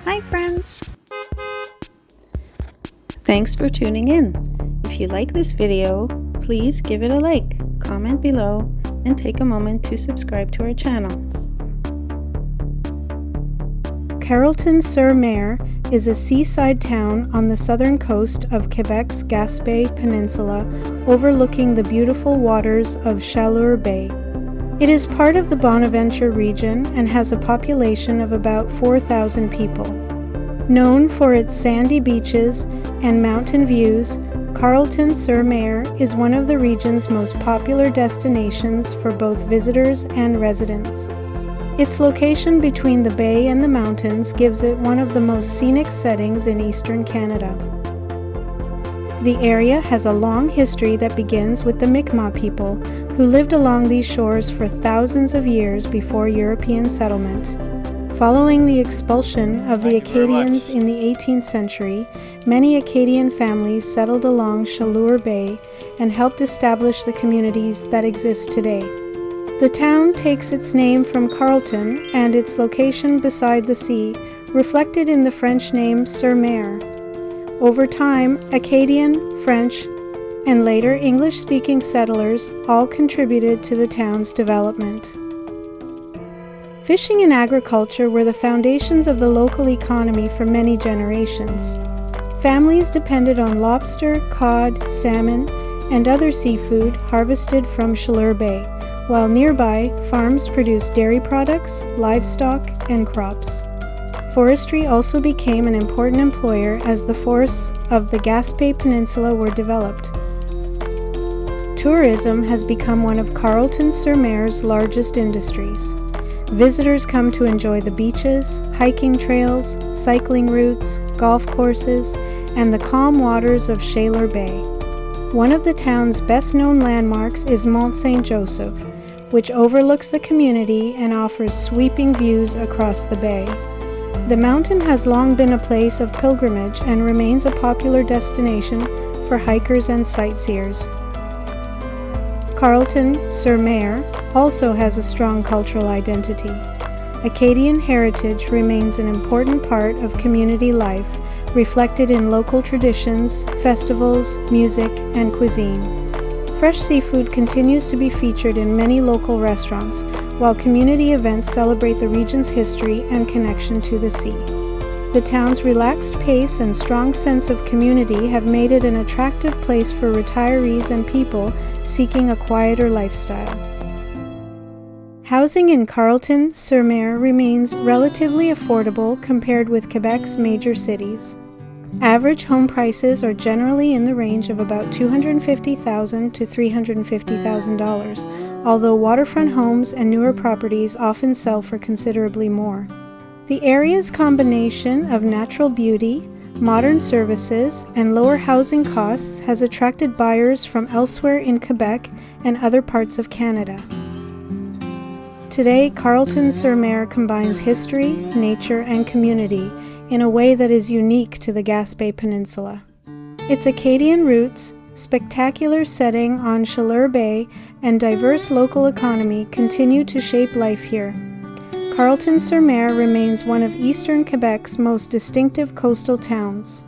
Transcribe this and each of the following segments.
Hi friends! Thanks for tuning in. If you like this video, please give it a like, comment below, and take a moment to subscribe to our channel. Carleton-sur-Mer is a seaside town on the southern coast of Quebec's Gaspé Peninsula, overlooking the beautiful waters of Chaleur Bay. It is part of the Bonaventure region and has a population of about 4,000 people. Known for its sandy beaches and mountain views, Carleton-sur-Mer is one of the region's most popular destinations for both visitors and residents. Its location between the bay and the mountains gives it one of the most scenic settings in eastern Canada. The area has a long history that begins with the Mi'kmaq people, who lived along these shores for thousands of years before European settlement. Following the expulsion of the Acadians in the 18th century, many Acadian families settled along Chaleur Bay and helped establish the communities that exist today. The town takes its name from Carleton and its location beside the sea, reflected in the French name sur-mer. Over time, Acadian, French, and later English-speaking settlers all contributed to the town's development. Fishing and agriculture were the foundations of the local economy for many generations. Families depended on lobster, cod, salmon, and other seafood harvested from Chaleur Bay, while nearby farms produced dairy products, livestock, and crops. Forestry also became an important employer as the forests of the Gaspé Peninsula were developed. Tourism has become one of Carleton-sur-Mer's largest industries. Visitors come to enjoy the beaches, hiking trails, cycling routes, golf courses, and the calm waters of Chaleur Bay. One of the town's best-known landmarks is Mont Saint-Joseph, which overlooks the community and offers sweeping views across the bay. The mountain has long been a place of pilgrimage and remains a popular destination for hikers and sightseers. Carleton-sur-Mer also has a strong cultural identity. Acadian heritage remains an important part of community life, reflected in local traditions, festivals, music, and cuisine. Fresh seafood continues to be featured in many local restaurants, while community events celebrate the region's history and connection to the sea. The town's relaxed pace and strong sense of community have made it an attractive place for retirees and people seeking a quieter lifestyle. Housing in Carleton-sur-Mer remains relatively affordable compared with Quebec's major cities. Average home prices are generally in the range of about $250,000 to $350,000, although waterfront homes and newer properties often sell for considerably more. The area's combination of natural beauty, modern services, and lower housing costs has attracted buyers from elsewhere in Quebec and other parts of Canada. Today, Carleton-sur-Mer combines history, nature, and community in a way that is unique to the Gaspé Peninsula. Its Acadian roots, spectacular setting on Chaleur Bay, and diverse local economy continue to shape life here. Carleton-sur-Mer remains one of eastern Quebec's most distinctive coastal towns.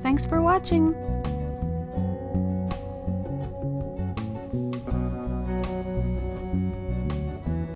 Thanks for watching!